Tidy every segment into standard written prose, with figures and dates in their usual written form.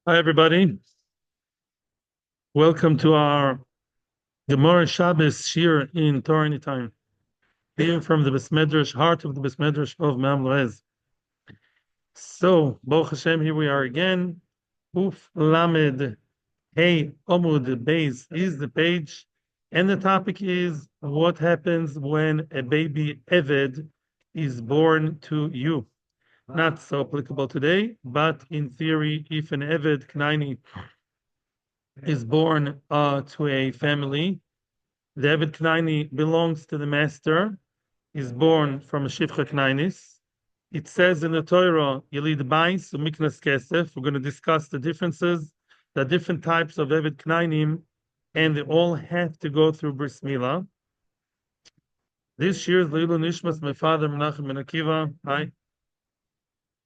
Hi, everybody. Welcome to our Gemara Shabbos shiur in Torah Anytime. Here from the Besmedrash, heart of the Besmedrash of Me'am Loez. So, Baruch Hashem, here we are again. Uf Lamed Hey Omud Beis is the page, and the topic is what happens when a baby Eved is born to you. Not so applicable today, but in theory, if an Eved knaanis is born to a family, the Eved knaanis belongs to the master, is born from a shif'cha knaanis. It says in the Torah, Yelid Bais Miknas Kesef. We're going to discuss the differences, the different types of Eved knaanim, and they all have to go through bris milah. This year's Leilu Nishmas, my father Menachem ben Akiva, hi,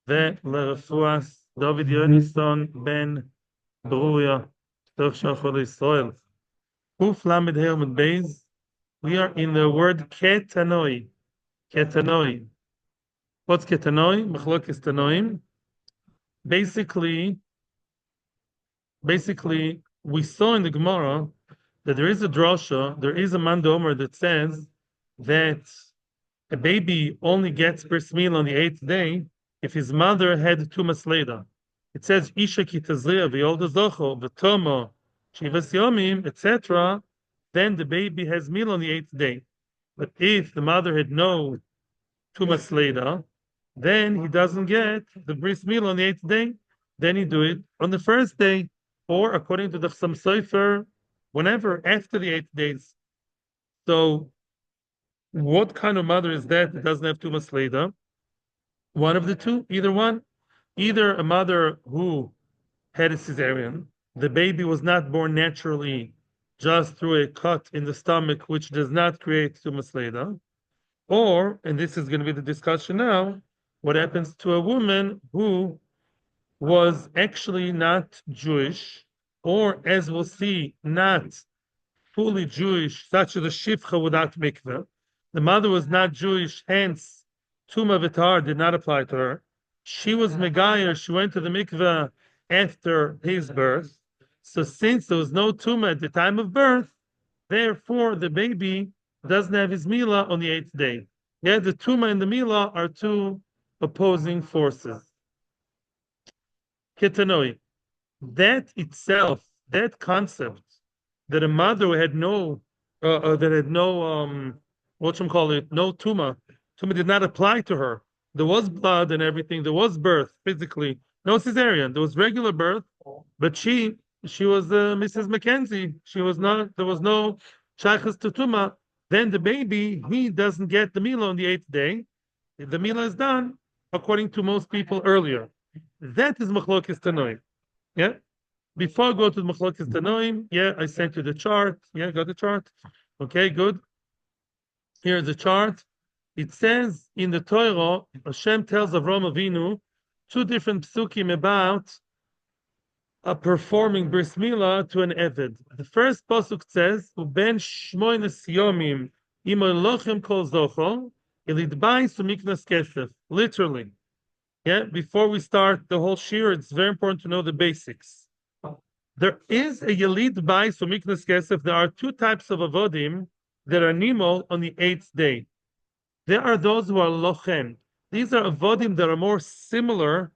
ve lerefuas David Yonisson ben Beruya, Tov Shachol Yisrael. Uf Lamed Helmet Beis. We are in the word ketanoi. Ketanoi. What's ketanoi? Machlokes tanoim. Basically, we saw in the Gemara that there is a drasha, there is a mandomer that says that a baby only gets bris milah on the 8th day if his mother had tumas leda. It says isha kitazriya v'yolda zocho v'tomo shivas yomim, etc. Then the baby has milah on the 8th day. But if the mother had no tumas leda, then he doesn't get the bris milah on the 8th day. Then he do it on the 1st day, or according to the Chassam Sofer, whenever after the 8 days. So, what kind of mother is that doesn't have tumas leda? One of the two, either one. Either a mother who had a cesarean, the baby was not born naturally, just through a cut in the stomach, which does not create tumas leda. Or, and this is going to be the discussion now, what happens to a woman who was actually not Jewish, or as we'll see, not fully Jewish, such as a shif'cha without mikveh. The mother was not Jewish, hence Tuma V'Tar did not apply to her. She was Megayer, she went to the mikveh after his birth. So since there was no Tuma at the time of birth, therefore the baby doesn't have his milah on the 8th day. Yeah, the Tuma and the milah are two opposing forces. Ketanoi. That itself, that concept, that a mother who had no, no tuma did not apply to her. There was blood and everything. There was birth physically, no cesarean. There was regular birth, but she was Mrs. Mackenzie. She was not. There was no shaychus to tuma. Then the baby, he doesn't get the milah on the 8th day. The milah is done according to most people earlier. That is machlokes tanoim. Yeah. Before I go to the machlokes tanoim, yeah, I sent you the chart. Yeah, got the chart. Okay, good. Here's the chart. It says in the Torah, Hashem tells Avram Avinu two different psukim about performing bris milah to an eved. The first pasuk says, "Uben shmoines yomim imo lochem kol zocho elidbais umiknas kesef." Literally, yeah. Before we start the whole shiur, it's very important to know the basics. There is a yelid bais umiknas kesef. There are two types of avodim that are nimol on the 8th day. There are those who are lochem. These are avodim that are more similar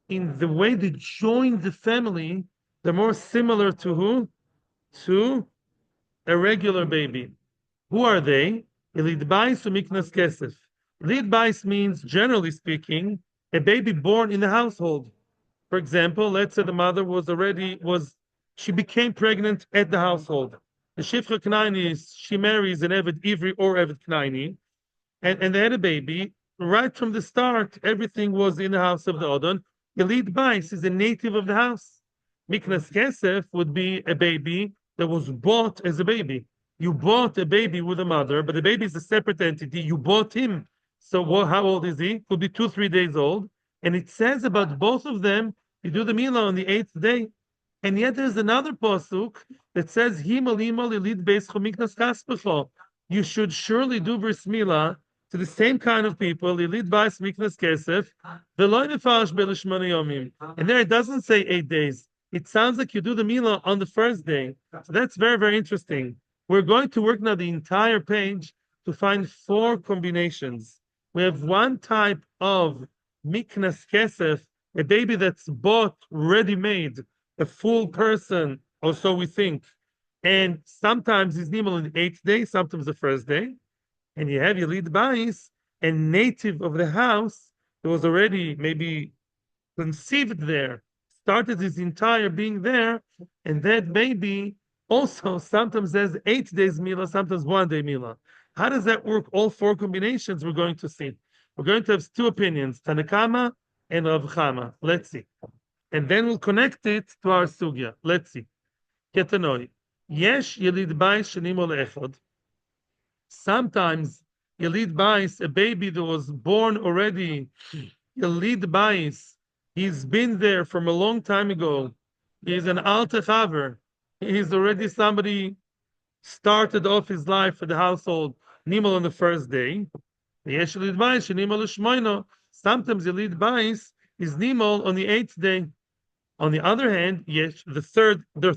in the way they join the family. They're more similar to who? To a regular baby. Who are they? Elid bais umiknas kesef. Elid bais means, generally speaking, a baby born in the household. For example, let's say the mother she became pregnant at the household. The shif'cha knaanis, she marries an Eved Ivri or Eved Knaanis, and they had a baby. Right from the start, everything was in the house of the Odon. Yelid Bais is a native of the house. Miknas Kesef would be a baby that was bought as a baby. You bought a baby with a mother, but the baby is a separate entity. You bought him. So how old is he? Could be 2-3 days old. And it says about both of them, you do the milah on the 8th day. And yet there's another pasuk that says, you should surely do bris milah to the same kind of people, and there it doesn't say 8 days. it sounds like you do the Mila on the first day. So that's very, very interesting. We're going to work now the entire page to find 4 combinations. We have one type of miknas kesef, a baby that's bought ready-made, a full person, or so we think. And sometimes he's nimal on the 8th day, sometimes the first day. And you have Yalid Bais, a native of the house that was already maybe conceived there, started his entire being there, and that baby also sometimes has 8 days Mila, sometimes 1 day Mila. How does that work? All 4 combinations we're going to see. We're going to have 2 opinions, Tanakama and Rav Chama. Let's see. And then we'll connect it to our sugya. Let's see. Ketanoi. Yesh Yelid Bais Shenim Ol Echad. Sometimes Yelid Bais, a baby that was born already, Yelid Bais, he's been there from a long time ago. He's an Alte Chaver. He's already somebody started off his life at the household, Nimal on the first day. Yesh Yelid Bais, Nimal Shmoino. Sometimes Yelid Bais is Nimal on the 8th day. On the other hand, yes, the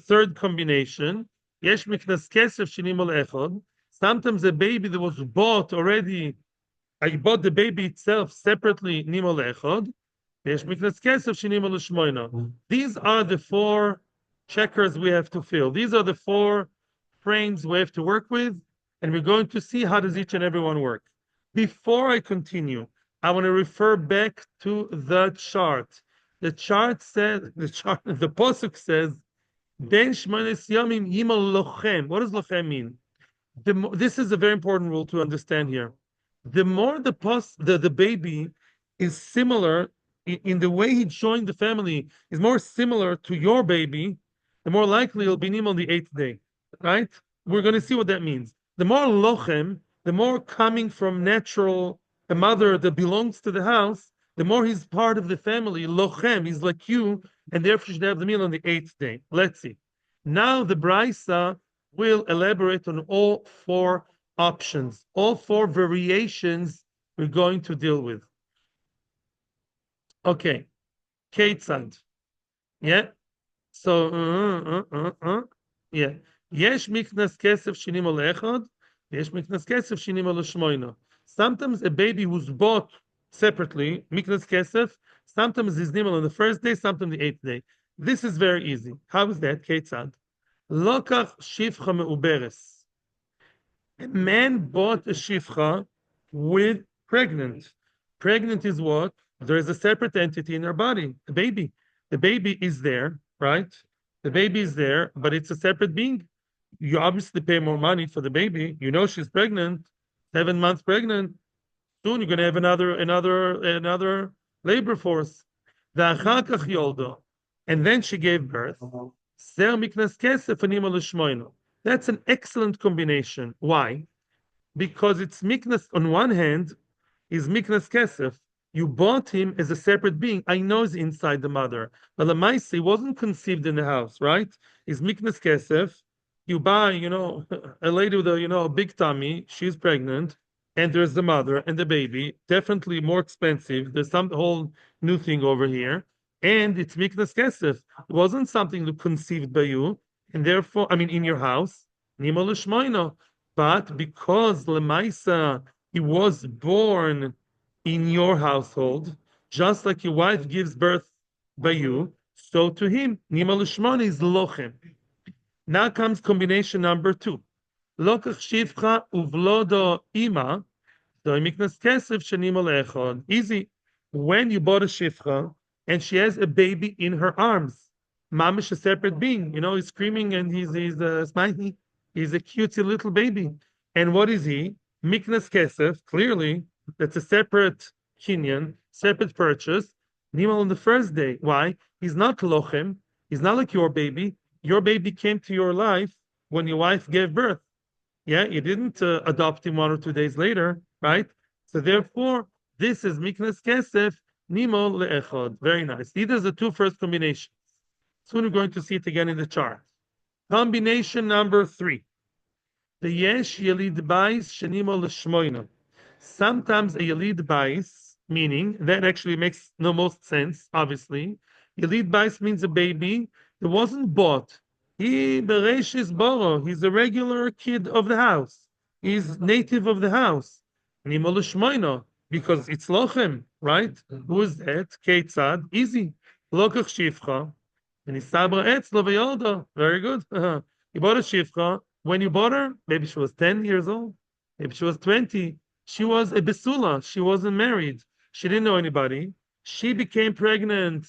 third combination, Yesh Miknas Kesef Shinimol Echod. Sometimes a baby that was bought already, I bought the baby itself separately, Nimol Echod. Yesh Miknas Kesef Shinimol Shmoino. These are the 4 checkers we have to fill. These are the 4 frames we have to work with, and we're going to see how does each and every one work. Before I continue, I want to refer back to the chart. The chart says, the posuk says, Ben Shmones Yomim Yimal Lochem. What does Lochem mean? This is a very important rule to understand here. The more the baby is similar in the way he joined the family is more similar to your baby, the more likely he'll be Nim on the 8th day. Right? We're going to see what that means. The more Lochem, the more coming from natural, a mother that belongs to the house, the more he's part of the family, lochem, he's like you, and therefore should have the meal on the 8th day. Let's see. Now the Brisa will elaborate on all 4 options, all 4 variations we're going to deal with. Okay, Ketzad. Yeah. So, yeah. Yesh miknas kesef shinim ol echad, yesh miknas kesef shinim ol shmoino. Sometimes a baby who's bought separately, miknas kesef, sometimes is nimal on the first day, sometimes the 8th day. This is very easy. How is that? Ketzad. Lokach shif'cha me'uberes. A man bought a shif'cha with pregnant. Pregnant is what? There is a separate entity in her body, a baby. The baby is there, right? The baby is there, but it's a separate being. You obviously pay more money for the baby. You know she's pregnant, 7 months pregnant. Soon you're going to have another labor force. And then she gave birth. That's an excellent combination. Why? Because it's miknas on one hand is miknas kesef. You bought him as a separate being. I know he's inside the mother, but Lamaisi wasn't conceived in the house, right? Is miknas kesef. You buy, a lady with a big tummy. She's pregnant, and there's the mother and the baby. Definitely more expensive. There's some whole new thing over here, and it's miknas kesef. It wasn't something conceived by you, and therefore, in your house, nimo l'shmoino. But because Lamaisa, he was born in your household, just like your wife gives birth by you, so to him, nimo l'shmoino is lochem. Now comes combination number 2. Lokach shif'cha uvlodo ima, miknas kesef shenim ol echad. Easy. When you bought a shif'cha and she has a baby in her arms, mamish a separate being, he's screaming and he's smiling. He's a cutesy little baby. And what is he? Miknas kesef, clearly, that's a separate kinyan, separate purchase. Nimal on the first day. Why? He's not lochem. He's not like your baby. Your baby came to your life when your wife gave birth. Yeah, you didn't adopt him 1 or 2 days later, right? So therefore, this is miknas kesef, nimol le'echad. Very nice. These are the 2 first combinations. Soon we're going to see it again in the chart. Combination number 3. The yesh yelid bais shenimol l'shmoino. Sometimes a yelid bais, meaning, that actually makes no most sense, obviously. Yelid bais means a baby It wasn't bought. He Bereshis Boro. He's a regular kid of the house. He's native of the house. Nimo Lishmoino, because it's lochem, right? Who is that? Ketzad, easy. Lokach shif'cha. And he sabra etzlo v'yoldo. Very good. He bought a shif'cha. When you bought her, maybe she was 10 years old. Maybe she was 20. She was a besula. She wasn't married. She didn't know anybody. She became pregnant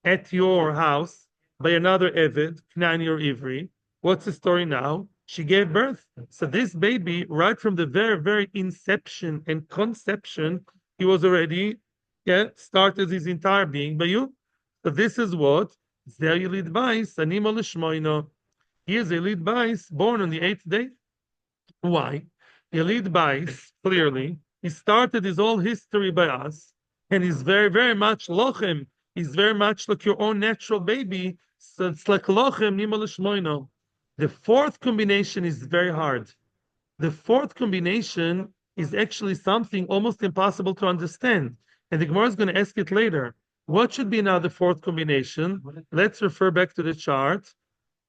at your house by another Eved, Knani or Ivri. What's the story now? She gave birth. So this baby, right from the very, very inception and conception, he was already, started his entire being by you. So this is what Zer Yelid Bais, Animo Lishmoino. He is a Yelid Bais, born on the 8th day. Why? Yelid Bais, clearly, he started his whole history by us, and he's very, very much lochem. He's very much like your own natural baby. So it's like lochem nimo l'shmoino. The fourth combination is very hard. The fourth combination is actually something almost impossible to understand. And the Gemara is going to ask it later. What should be now the fourth combination? Let's refer back to the chart.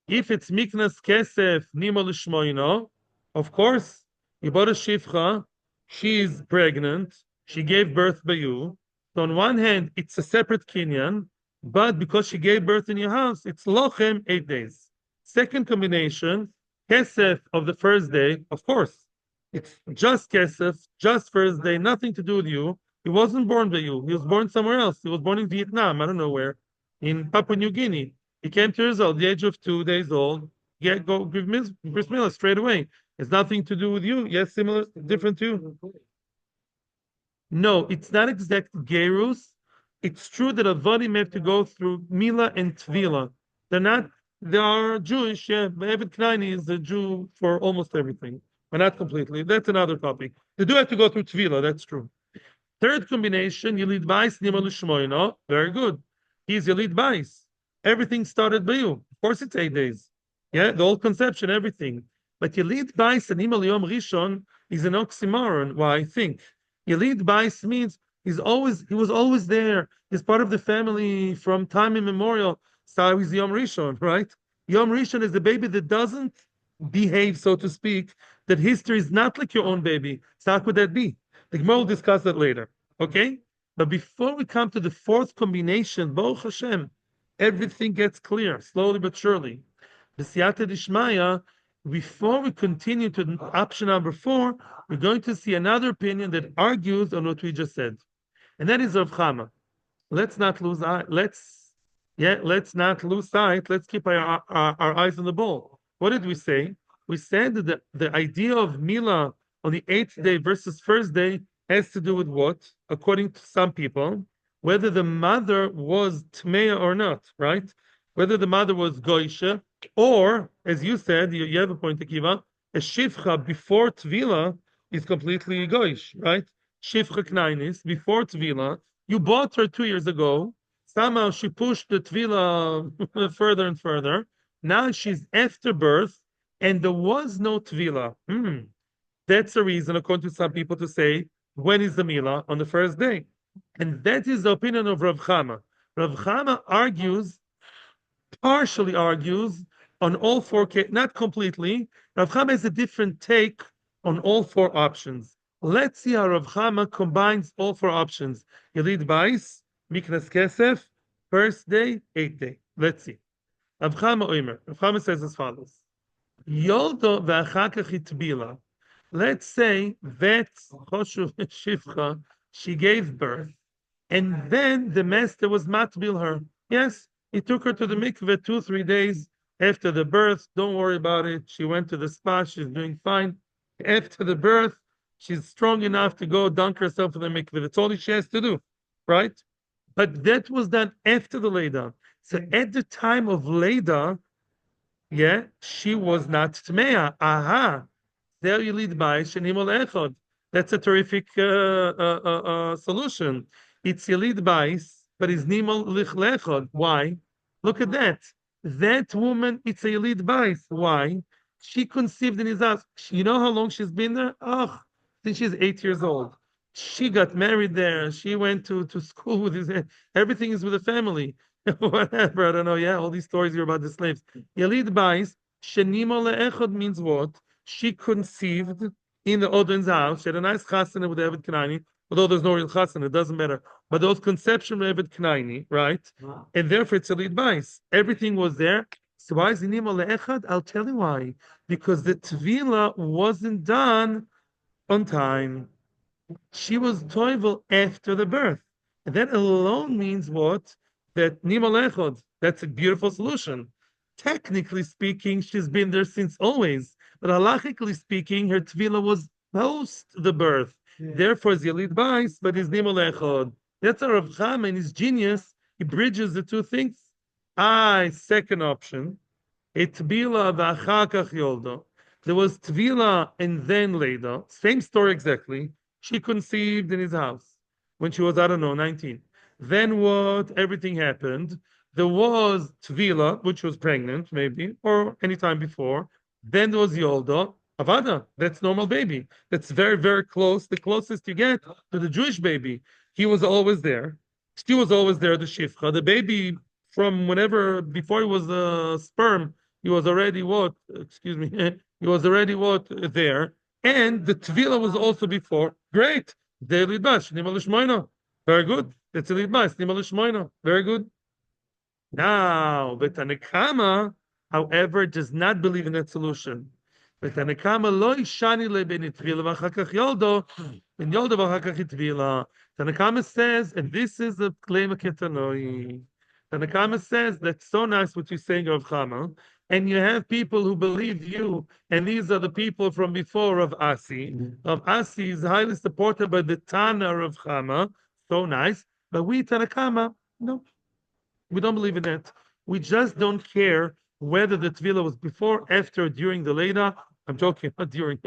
If it's miknas kesef nimo l'shmoino, of course, you bought a shif'cha, she's pregnant, she gave birth by you. So on one hand, it's a separate kinyan, but because she gave birth in your house, it's lochem 8 days. Second combination, kesef of the first day, of course, it's just kesef, just first day, nothing to do with you. He wasn't born by you. He was born somewhere else. He was born in Vietnam, I don't know where, in Papua New Guinea. He came to Israel at the age of 2 days old. Go give bris milah straight away. It's nothing to do with you. Yes, similar, different too. No, it's not exact gerus. It's true that avodim have to go through mila and tvila. They're not. They are Jewish. Yeah, David Knaanis is a Jew for almost everything, but not completely. That's another topic. They do have to go through tvila. That's true. Third combination, Yelid Bais Nimal Shmoino. Very good. He's Yelid Bais. Everything started by you. Of course, it's 8 days. Yeah, the whole conception, everything. But Yelid Bais and Nimal Yom Rishon is an oxymoron. Why? I think Yelid Bais means he was always there. He's part of the family from time immemorial. So he's Yom Rishon, right? Yom Rishon is the baby that doesn't behave, so to speak, that history is not like your own baby. So how could that be? The Gemara will discuss that later. Okay? But before we come to the fourth combination, Baruch Hashem, everything gets clear, slowly but surely. B'siyata d'ishmaya, before we continue to option number 4, we're going to see another opinion that argues on what we just said. And that is Rav Chama. Let's not lose not lose sight. Let's keep our eyes on the ball. What did we say? We said that the idea of Mila on the 8th day versus first day has to do with what? According to some people, whether the mother was Tmeya or not, right? Whether the mother was Goisha, or, as you said, you have a point, Akiva, a shif'cha before Tvila is completely Goish, right? Shif'cha knaanis, before Tvila, you bought her 2 years ago, somehow she pushed the Tvila further and further, now she's after birth, and there was no Tvila. That's the reason, according to some people, to say, when is the Mila? On the first day. And that is the opinion of Rav Chama. Rav Chama partially argues, on all 4 cases, not completely. Rav Chama has a different take on all 4 options. Let's see how Rav Chama combines all 4 options. Yelid Bais, Miknas Kesef, first day, 8th day. Let's see. Rav Chama Omer. Rav Chama says as follows. Yoldo ve'achakach itbila. Let's say that Choshu Shifcha, she gave birth, and then the master was matbil her. Yes, he took her to the mikveh 2-3 days after the birth. Don't worry about it. She went to the spa. She's doing fine. After the birth, she's strong enough to go dunk herself in the mikveh. That's all she has to do, right? But that was done after the Leda. So at the time of Leda, she was not Tmeya. Aha. There you lead by Shenimol Echod. That's a terrific solution. It's Yelid Bais, but it's Nimol Lich. Why? Look at that. That woman, it's a Yelid Bais. Why? She conceived in his house. You know how long she's been there? Since she's 8 years old. She got married there. She went to school with his. Everything is with the family. Whatever, I don't know. Yeah, all these stories here about the slaves. Yalid Bais, Shenimo le'echad means what? She conceived in the Odin's house. She had a nice chasana with David Knaini, although there's no real chasana, it doesn't matter. But those conception of David Knaini, right? Wow. And therefore it's Yalid Bais. Everything was there. So why is Nimo le'echad? I'll tell you why. Because the Tvila wasn't done on time. She was toivel after the birth. And that alone means what? That Nima Lechod. That's a beautiful solution. Technically speaking, she's been there since always. But halachically speaking, her tvila was post the birth. Yeah. Therefore, it's Yalid Bais, but it's Nima Lechod. That's our Rav Chama and his genius. He bridges the two things. Second option. Tvila v'achakach yoldo. There was tvila and then Leda. Same story exactly. She conceived in his house when she was, I don't know, 19. Then what? Everything happened. There was tvila, which was pregnant, maybe, or any time before. Then there was Yolda. Avada, that's normal baby. That's very, very close. The closest you get to the Jewish baby. He was always there. She was always there, the shif'cha. The baby from whenever, before he was a sperm, he was already what? Excuse me. He was already what? There. And the Tvila was also before. Great. Daily Bash. Very good. That's a lead Bash. Very good. Now, the Tanakama, however, does not believe in that solution. The Tanakama lo ishani le ben Tvila v'achakach yoldo, ben yoldo v'achakach Tvila. Tanakama says, and this is a claim of Ketanoi. Tanakama says, that's so nice what you're saying, Rav Chama. And you have people who believe you, and these are the people from before of Asi. Of Asi is highly supported by the Tana of Chama. So nice. But we, Tanakama, no. We don't believe in that. We just don't care whether the Tvila was before, after, during the Leda. I'm joking, not during.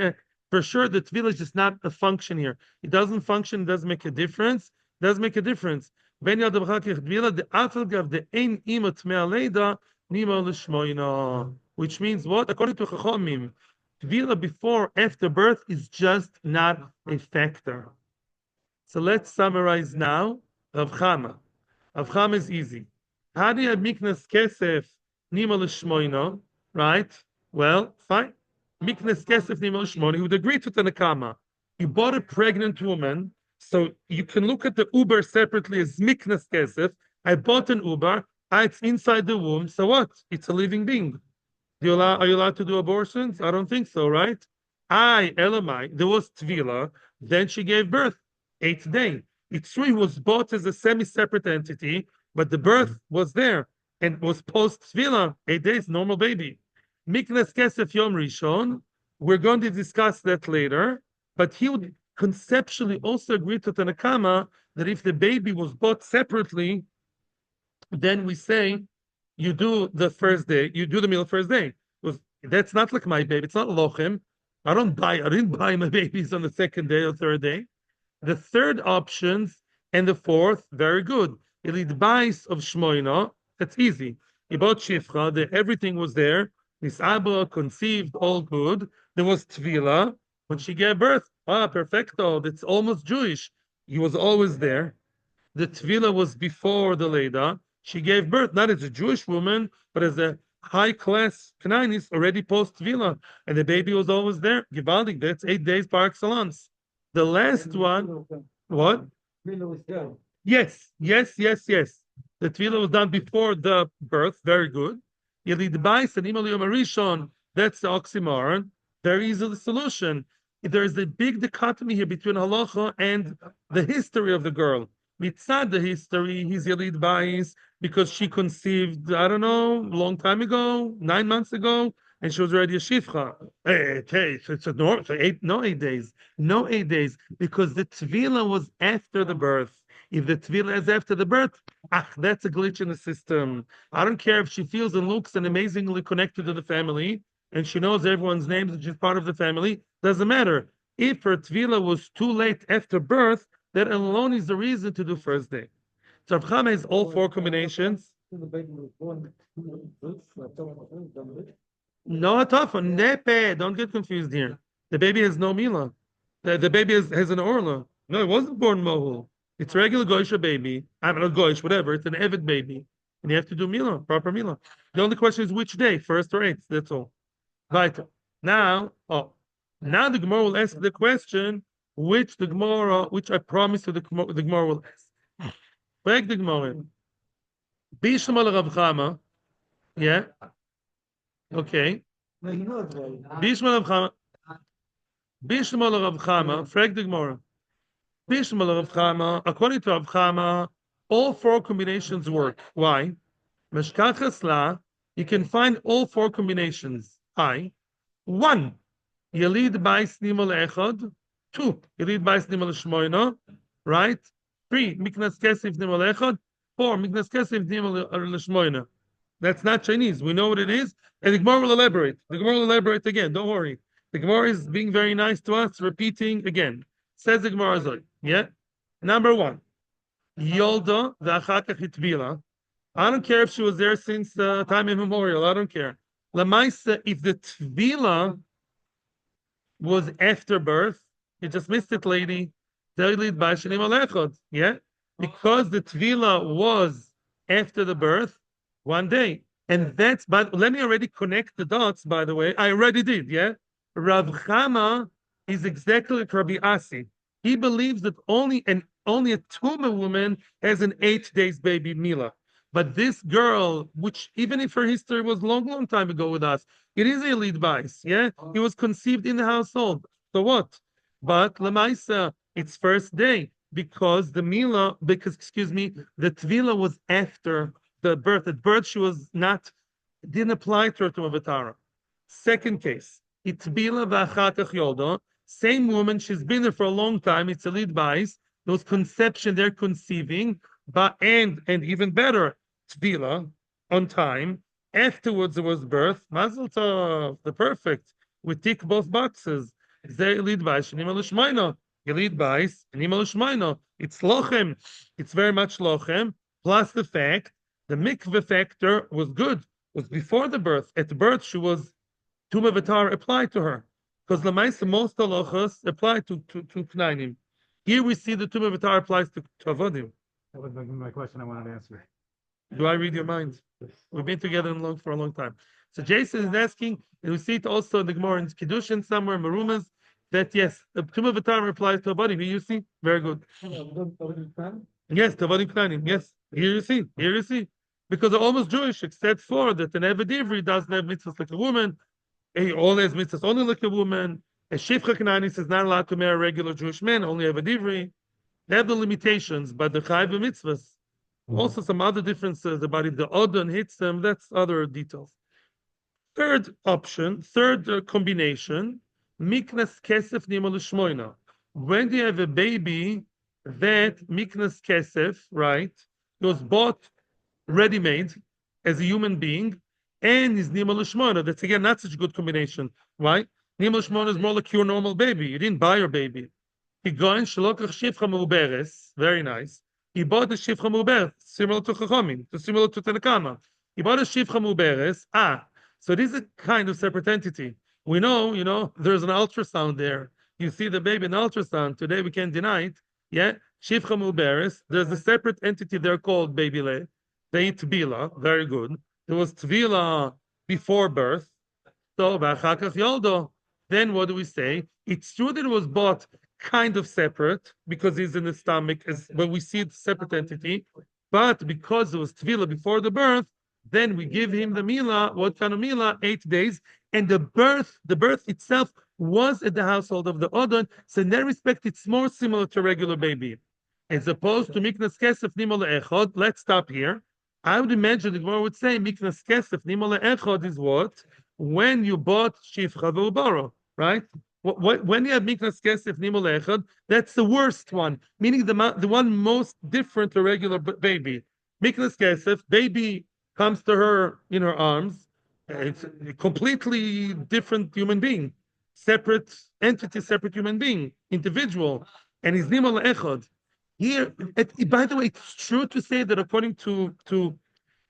For sure, the Tvila is just not a function here. It doesn't function, it doesn't make a difference. It does make a difference. Ben Yad Tvila, the Afilgav, the Ein Imot Mea Leda, which means what? According to Chachamim, Tvila before, after birth is just not a factor. So let's summarize now. Rav Chama. Rav Chama is easy. How do you have miknas kesef nima l'shmoino? Right? Well, fine. Miknas kesef nima l'shmoino. He would agree to Tanakama. You bought a pregnant woman, so you can look at the Uber separately as miknas kesef. I bought an Uber. It's inside the womb. So what? It's a living being. Are you allowed to do abortions? I don't think so, right? Elamai, there was Tvila. Then she gave birth. 8th day. It's true, it was bought as a semi-separate entity, but the birth was there and was post Tvila. 8 days, normal baby. Miknes Kesef Yom Rishon. We're going to discuss that later. But he would conceptually also agree to Tanakama that if the baby was bought separately, then we say you do the first day, you do the meal first day. That's not like my baby. It's not lochem. I didn't buy my babies on the second day or third day. The third options and the fourth, very good. Elid bais of Shmoina, that's easy. He bought shif'cha, everything was there. Nisaba conceived, all good. There was tvila when she gave birth. Perfecto. That's almost Jewish. He was always there. The tvila was before the Leda. She gave birth not as a Jewish woman, but as a high-class knaanis already post-tvila. And the baby was always there. Givaldik, that's 8 days par excellence. The last one, what? Yes. The tvila was done before the birth. Very good. Yelid bais and imali rishon. That's the oxymoron. Very easy solution. There is a big dichotomy here between halacha and the history of the girl. Mitzad the history, he's Yalid Bais because she conceived, I don't know, long time ago, 9 months ago, and she was already a shif'cha. So it's a norm, so 8 days. No 8 days, because the tvila was after the birth. If the tvila is after the birth, that's a glitch in the system. I don't care if she feels and looks and amazingly connected to the family, and she knows everyone's names and she's part of the family, doesn't matter. If her tvila was too late after birth, that alone is the reason to do first day. So Rav Chama has all 4 combinations. No tough, nepe. Don't get confused here. The baby has no mila. The baby has an orla. No, it wasn't born mohul. It's a regular goyish baby. I'm not goyish, whatever. It's an Evid baby. and you have to do Mila, proper Mila. The only question is which day, first or eighth. That's all. Right. Now, now the Gemara will ask the question, which I promised you the Gemara will ask. Break the Gemara. Bishmal Rav Chama. Yeah. Okay. Bishmal Rav Chama. Bishmal Rav Chama. Break the Gemara. Bishmal Rav Chama. According to Rav Chama, all four combinations work. Why? Meshkachas la. You can find all four combinations. One, Yalid Bais Nimal Echad. Two, Yalid Bais Nimal Shmoina. Right? Three, Miknas Kesef Nimal Echad. Four, Miknas Kesef Nimal Shmoina. That's not Chinese. We know what it is. And the Gemara will elaborate. The Gemara will elaborate again. Don't worry. The Gemara is being very nice to us, repeating again. Says the Gemara Zoy. Yeah? Number one, Yolda V'achakach Hitvila. I don't care if she was there since time immemorial. I don't care. Lamaisa, if the tvila was after birth, you just missed it, lady. Yeah, because the tvila was after the birth, one day, and that's. But let me already connect the dots. By the way, I already did. Yeah, Rav Chama is exactly like Rabbi Asi. He believes that only a tumah woman has an 8 days baby mila. But this girl, which even if her history was long time ago with us, it is a lead bias. Yeah, he was conceived in the household. So what? But Lamaisa, it's first day because the tvila was after the birth. At birth, she was not, didn't apply to her to Avatara. Second case, itbila v'achakach yolda. Same woman, she's been there for a long time. It's a lead bias. There was conception, they're conceiving. But and even better, tvila on time. Afterwards, there was birth. Mazal tov, the perfect. We tick both boxes. They lead by shnim l'shmayno. You lead by shnim l'shmayno. It's lochem. It's very much lochem. Plus the fact the mikveh factor was good. Was before the birth. At the birth, she was tumah v'tar applied to her because lamaisa most halachas apply to knaanim. Here we see the tumah v'tar applies to avodim. That was my question I wanted to answer. Do I read your mind? We've been together for a long time. So Jason is asking, and we see it also in the Gemara in Kiddushin somewhere, Marumas, that yes, the Tumah V'Tar applies to a body. Here you see? Very good. Yes, Tavadim Knanim. Yes. Here you see. Because they're almost Jewish, except for that an Eved Ivri doesn't have mitzvahs like a woman. He only has mitzvahs only like a woman. A shif'cha knaanis is not allowed to marry a regular Jewish man, only Eved Ivri. They have the limitations, but the chayv mitzvahs. Also, some other differences about if the odon hits them. That's other details. Third option, combination, miknas kesef nima l'shmoina. When you have a baby that miknas kesef, right, was bought ready-made as a human being, and is nima l'shmoina. That's again not such a good combination, right? Nima l'shmoina is more like your normal baby. You didn't buy your baby. He going shalokach shif'cha beris. Very nice. He bought a shif'cha beris, similar to Chachamim, similar to Tanakama. He bought a shif'cha beris. So this is a kind of separate entity. We know, there's an ultrasound there. You see the baby in ultrasound. Today we can't deny it. Yeah, shif'cha beris. There's a separate entity there called baby le. They tvila. Very good. There was tvila before birth. So v'achakach yoldo. Then what do we say? It's true that it was bought kind of separate because he's in the stomach, when we see the separate entity, but because it was tvila before the birth, then we give him the mila. What kind of mila? 8 days, and the birth itself was at the household of the odon. So in that respect, it's more similar to a regular baby, as opposed to miknas kesef nima le'echod. Let's stop here. I would imagine the Gemara would say miknas kesef nima le'echod is what when you bought shif'cha v'ubaro, right? When you have miknas kesef nima le'echad, that's the worst one, meaning the one most different to regular baby. Miknas kesef, baby comes to her in her arms. It's a completely different human being, separate entity, separate human being, individual, and his nima le'echad. Here, by the way, it's true to say that according to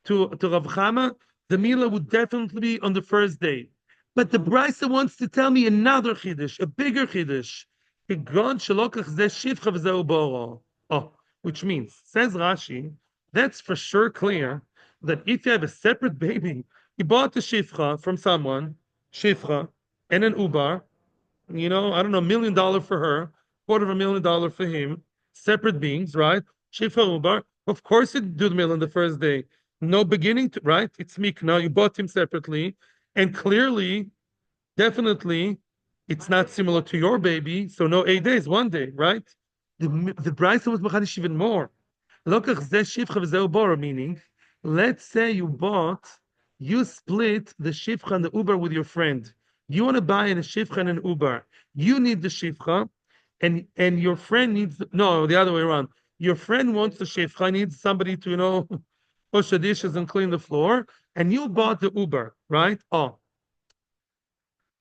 Rav Chama, the mila would definitely be on the first day. But the Brisa wants to tell me another chiddush, a bigger chiddush. Which means, says Rashi, that's for sure clear that if you have a separate baby, you bought a shif'cha from someone, shif'cha, and an ubar, I don't know, $1 million for her, $250,000 for him, separate beings, right? Shif'cha ubar. Of course, you do the mill on the first day. No beginning to, right? It's mikna. You bought him separately, and clearly, definitely, it's not similar to your baby. So no 8 days, 1 day, right? The Bryce was machanish even more. Lokach ze shifcha v'zeu boro, meaning, let's say you split the shifcha and the uber with your friend. You want to buy a shifcha and an uber. You need the shifcha, and your friend needs no, the other way around. Your friend wants the shifcha, needs somebody to wash the dishes and clean the floor, and you bought the uber, right? Oh,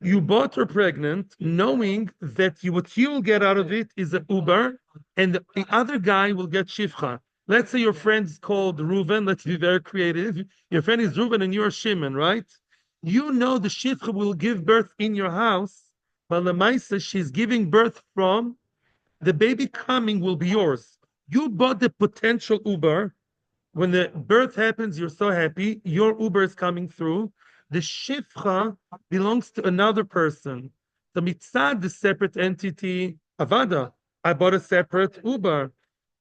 you bought her pregnant, knowing that what you will get out of it is an Uber, and the other guy will get shifcha. Let's say your friend's called Reuven. Let's be very creative. Your friend is Reuven, and you're Shimon, right? You know the shifcha will give birth in your house, but Lemaisa, she's giving birth from the baby coming will be yours. You bought the potential Uber, when the birth happens, you're so happy. Your Uber is coming through. The shifcha belongs to another person. The mitzad, the separate entity, avada. I bought a separate Uber.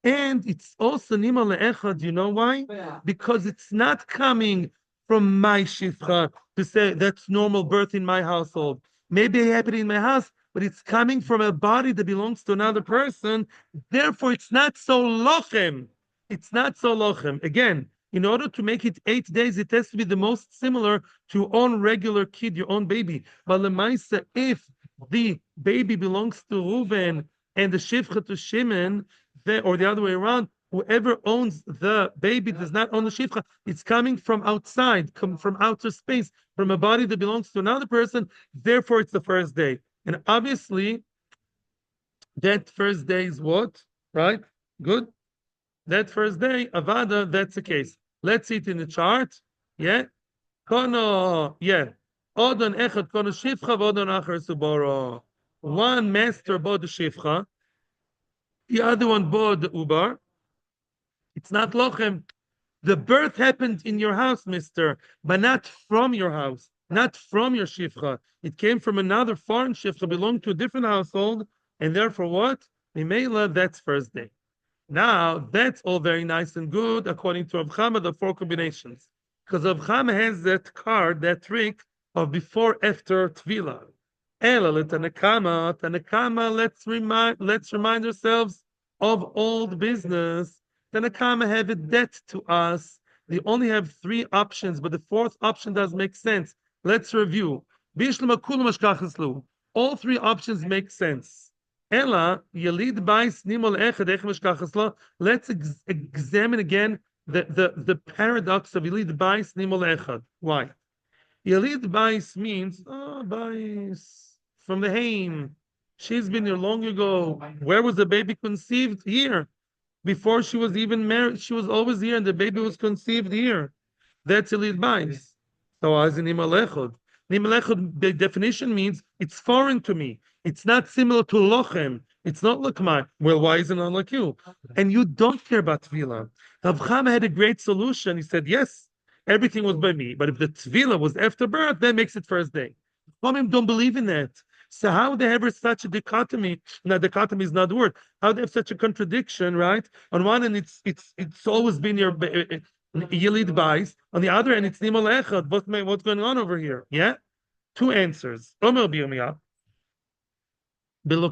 And it's also nima le'echad. You know why? Because it's not coming from my shifcha to say that's normal birth in my household. Maybe it happened in my house, but it's coming from a body that belongs to another person. Therefore, it's not so lochem. It's not so lochem. Again, in order to make it 8 days, it has to be the most similar to your own regular kid, your own baby. But lemaisa, if the baby belongs to Reuven and the shifcha to Shimon, or the other way around, whoever owns the baby does not own the shifcha. It's coming from outside, from outer space, from a body that belongs to another person. Therefore, it's the first day. And obviously, that first day is what? Right? Good. That first day, Avada, that's the case. Let's see it in the chart. Yeah. Kono, yeah. Odon echad kono shifcha, odon acher suboro. One master bought the shifcha, the other one bought the ubar. It's not lochem. The birth happened in your house, mister, but not from your house, not from your shifcha. It came from another foreign shifcha, belonged to a different household, and therefore what? Mimela, that's first day. Now, that's all very nice and good, according to Rav Chama, the four combinations. Because Rav Chama has that card, that trick of before, after Tvila. Ela Tanakama, let's remind ourselves of old business. Tanakama have a debt to us. They only have three options, but the fourth option does make sense. Let's review. All three options make sense. Ella, Yelid Bais Nimol Echad. Let's examine again the paradox of Yelid Bais Nimol Echad. Why? Yelid Bais means Bais from the Haim. She's been here long ago. Where was the baby conceived? Here. Before she was even married, she was always here, and the baby was conceived here. That's Yelid Bais. So as in Nimol Echad. Nimol Echad, the definition means it's foreign to me. It's not similar to lochem. It's not like mine. Well, why isn't it like you? And you don't care about tvila. Rav Chama had a great solution. He said, yes, everything was by me. But if the tvila was after birth, that makes it first day. Chachamim don't believe in that. So how they have such a dichotomy? Now, dichotomy is not the word. How they have such a contradiction, right? On one hand, it's always been your Yelid Bais. On the other hand, it's Nimol Echad. What's going on over here? Yeah? Two answers. Omer Birmiyah. Similar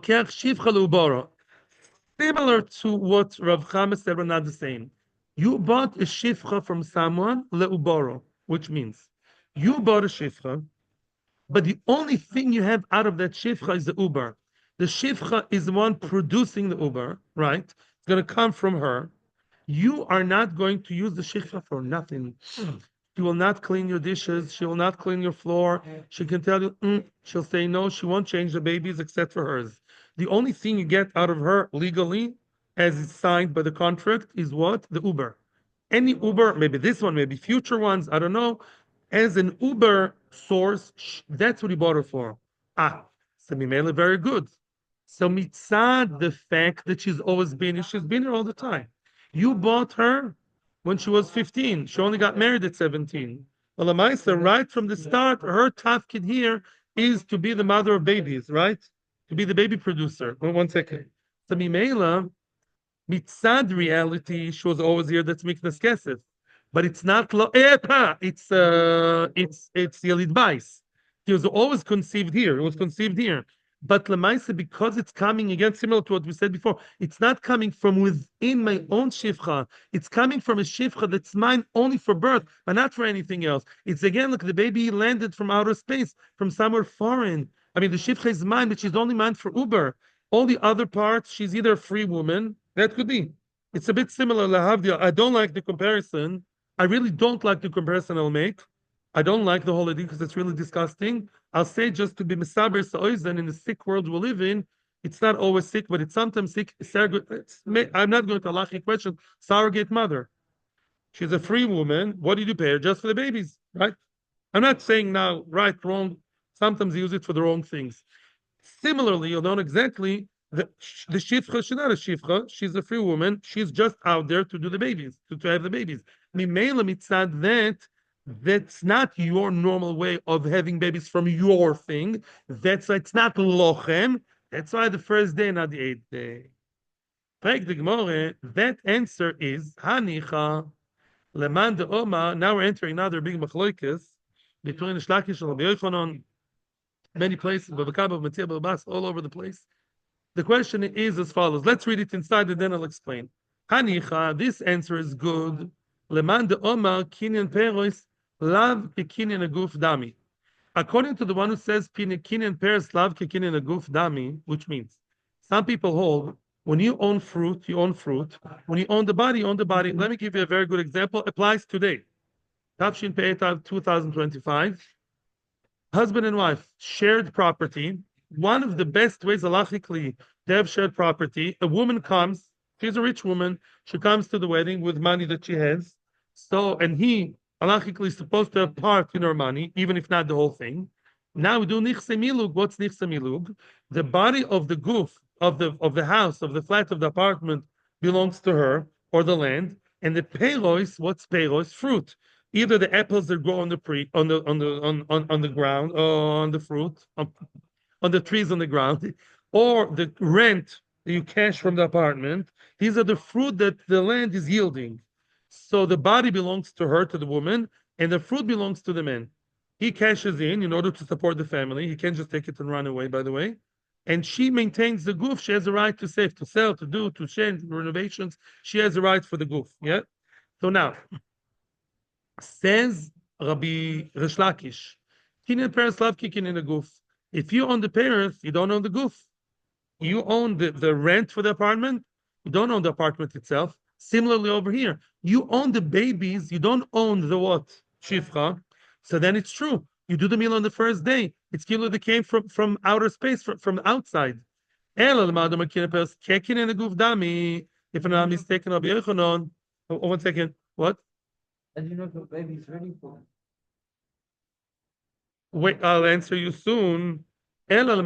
to what Rav Chama said, we're not the same. You bought a shif'cha from someone, le'uboro, which means you bought a shif'cha, but the only thing you have out of that shif'cha is the uber. The shif'cha is the one producing the uber, right? It's going to come from her. You are not going to use the shif'cha for nothing. She will not clean your dishes. She will not clean your floor. She can tell you, she'll say no, she won't change the babies except for hers. The only thing you get out of her legally, as it's signed by the contract, is what? The Uber. Any Uber, maybe this one, maybe future ones, I don't know. As an Uber source, that's what he bought her for. So Mimele, very good. So mitzad, the fact that she's been here all the time. You bought her when she was 15. She only got married at 17. Well, Lamaisa, right from the start, her tafkid here is to be the mother of babies, right? To be the baby producer. Well, 1 second. So Mimela, mitzad reality, she was always here. That's miknas kesef, but it's not it's yelid bais. He was always conceived here. It was conceived here. But lemaisa, because it's coming again, similar to what we said before, it's not coming from within my own shif'cha. It's coming from a shif'cha that's mine only for birth, but not for anything else. It's again like the baby landed from outer space, from somewhere foreign. I mean, the shif'cha is mine, but she's only mine for Uber. All the other parts, she's either a free woman. That could be. It's a bit similar. Lahavdia. I don't like the comparison. I really don't like the comparison I'll make. I don't like the whole idea because it's really disgusting. I'll say just to be misaber sa'oizen in the sick world we live in, it's not always sick, but it's sometimes sick. I'm not going to halachic question. Surrogate mother. She's a free woman. What did you pay her? Just for the babies, right? I'm not saying now right, wrong. Sometimes you use it for the wrong things. Similarly, you don't exactly the shif'cha, she's not a shif'cha, she's a free woman, she's just out there to do the babies, to have the babies. Mimela mitzad that's not your normal way of having babies from your thing. That's why it's not lochem. That's why the first day, not the 8th day. That answer is hanicha leman de oma. Now we're entering another big machloikis between the Shlakish and Rabbi Yochanan. Many places, all over the place. The question is as follows. Let's read it inside and then I'll explain. Hanicha, this answer is good. Leman de Oma, kinyan peros, lav kinyan aguf dami. According to the one who says kinyan peros, lav kinyan aguf dami, which means some people hold when you own fruit, you own fruit. When you own the body, you own the body. Let me give you a very good example. Applies today. Tafshin Pe'etav 2025. Husband and wife, shared property. One of the best ways halachically to have shared property, a woman comes, she's a rich woman, she comes to the wedding with money that she has. So, and he halachically is supposed to have part in her money, even if not the whole thing. Now we do nichse milug. What's nichse milug? The body of the goof of the house, of the flat, of the apartment belongs to her or the land. And the peiros, what's peiros? Fruit. Either the apples that grow on the ground, on the fruit, on the trees on the ground, or the rent that you cash from the apartment. These are the fruit that the land is yielding. So the body belongs to her, to the woman, and the fruit belongs to the man. He cashes in order to support the family. He can't just take it and run away, by the way. And she maintains the goof. She has a right to save, to sell, to do, to change renovations. She has a right for the goof. Yeah. So now, says Rabbi Rish Lakish, kinyan peres lav kinyan a goof. If you own the peres, you don't own the goof. You own the rent for the apartment. You don't own the apartment itself. Similarly over here, you own the babies. You don't own the what? Shif'cha. So then it's true. You do the meal on the first day. It's kilo that came from outer space, from outside. If I'm not mistaken, Rabbi Yochanan. Oh, 1 second. What? And you know the baby's ready for it. Wait, I'll answer you soon. According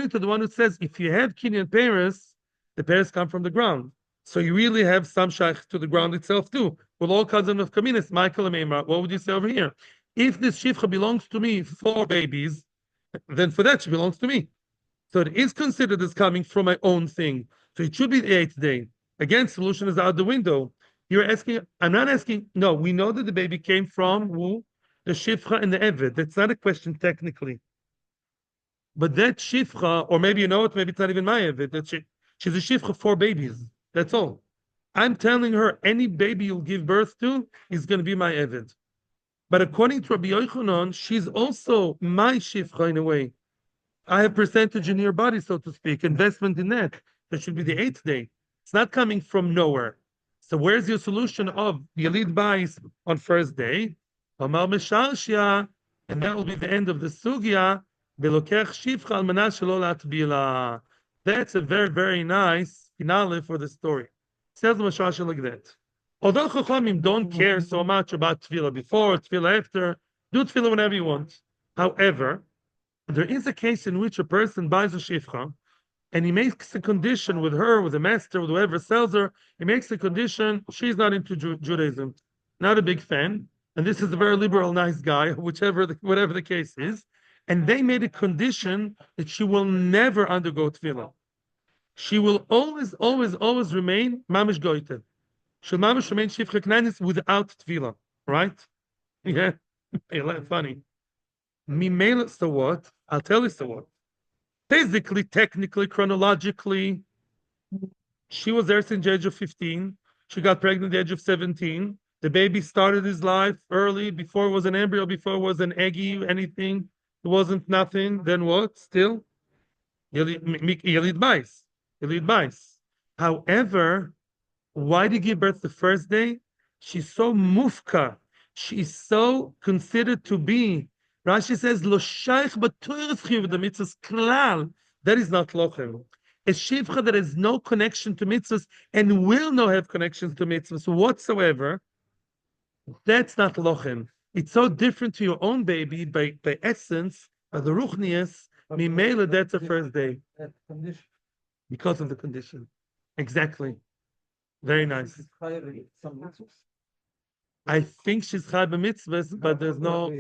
to the one who says, if you have kinyan peres, the peres come from the ground. So you really have some shaykh to the ground itself too. With all cousins of Kaminis, Michael and Meimar, what would you say over here? If this shif'cha belongs to me for babies, then for that she belongs to me. So it is considered as coming from my own thing. So it should be the 8th day. Again, solution is out the window. You're asking, I'm not asking, no, we know that the baby came from who? The shif'cha and the eved. That's not a question technically. But that shif'cha, or maybe you know it, maybe it's not even my eved. She's a shif'cha for babies. That's all. I'm telling her any baby you'll give birth to is going to be my eved. But according to Rabbi Yochanan, she's also my shif'cha in a way. I have percentage in your body, so to speak, investment in that. That should be the 8th day. It's not coming from nowhere. So where's your solution of Yalid Bais on first day? And that will be the end of the sugya. That's a very, very nice finale for the story. It says Mashasha like that. Although Chachamim don't care so much about tefillah before, tefillah after, do tefillah whenever you want. However, there is a case in which a person buys a shif'cha and he makes a condition with her, with the master, with whoever sells her. He makes a condition. She's not into Judaism, not a big fan, and this is a very liberal, nice guy, whatever the case is. And they made a condition that she will never undergo tefillah. She will always, always, always remain mamish goite. She'll mamish remain shif'cha knaanis without tefillah, right? Yeah, funny. Mimela, so what? I'll tell you so what. Physically, technically, chronologically, she was there since the age of 15. She got pregnant at the age of 17. The baby started his life early, before it was an embryo, before it was an eggy, anything. It wasn't nothing. Then what? Still, Yelid Bais. Yelid Bais. However, why did he give birth the first day? She's so mufka. She's so considered to be. Rashi says, "Lo shaykh b'toyres chiv the mitzvahs klal." That is not lochem. A shif'cha that has no connection to mitzvahs and will not have connections to mitzvahs whatsoever. That's not lochem. It's so different to your own baby by essence, by the ruchnius. Mimela, that's the first day. That condition. Because of the condition. Exactly. Very nice. It's higher, some mitzvahs. I think she's chai b'mitzvahs, but there's no.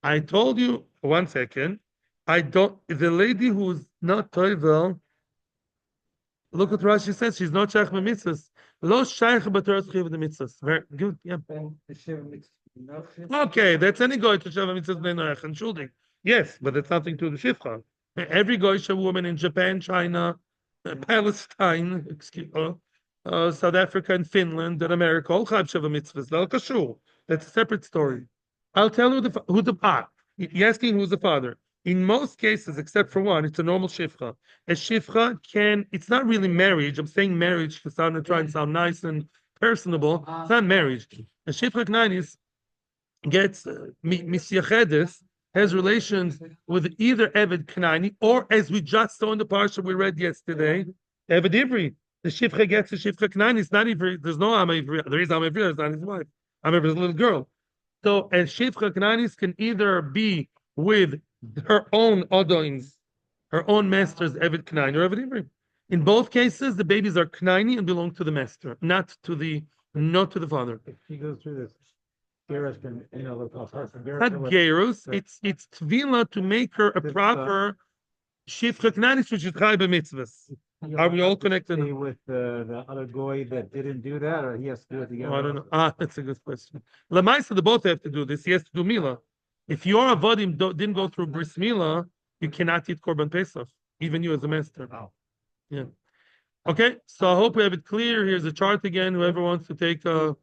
I told you 1 second. I don't. The lady who's not toivel. Look what Rashi says. She's not shaykh b'mitzvahs. Lo shaykh b'toras chiv the mitzvahs. Very good. Yeah. And the shiur mitzvah. Okay, that's any goy to shava mitzvahs b'nei noach and shuldig. Yes, but it's nothing to the shif'cha. Every goyish woman in Japan, China, Palestine, South Africa and Finland and America, all chayv shava mitzvahs. They'll kashur. That's a separate story. I'll tell you who the you're asking who's the father. In most cases, except for one, it's a normal shif'cha. A shif'cha it's not really marriage. I'm saying marriage to try and sound nice and personable. It's not marriage. A shif'cha knaanis gets misyachedes, has relations with either Eved Kanani or, as we just saw in the parsha we read yesterday, Eved Ivri. The shif'cha gets a shif'cha knaanis. It's not Ivri. There's no Am Ivri. There is Am Ivri. It's not his wife. Am Ivri is a little girl. So a shif'cha knaanis can either be with her own odoins, her own master's Eved Kanani or Eved Ivri. In both cases, the babies are Kanani and belong to the master, not to the father. If she goes through this, Gerus can, Not gerus. It's tvila to make her a proper shif'cha knaanis, which is chai b'mitzvahs. Are we all connected? With the other goy that didn't do that, or he has to do it together? I don't know. That's a good question. Lamaisa, they both have to do this. He has to do mila. If your avodim didn't go through bris mila, you cannot eat korban pesach, even you as a master. Wow. Yeah. Okay, so I hope we have it clear. Here's a chart again. Whoever wants to take a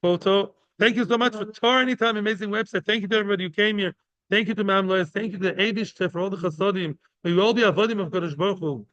photo. Thank you so much for Torah Anytime, amazing website. Thank you to everybody who came here. Thank you to Mam Lois. Thank you to the Eibishter for all the chasodim. May we all be avodim of Kadosh Baruch Hu.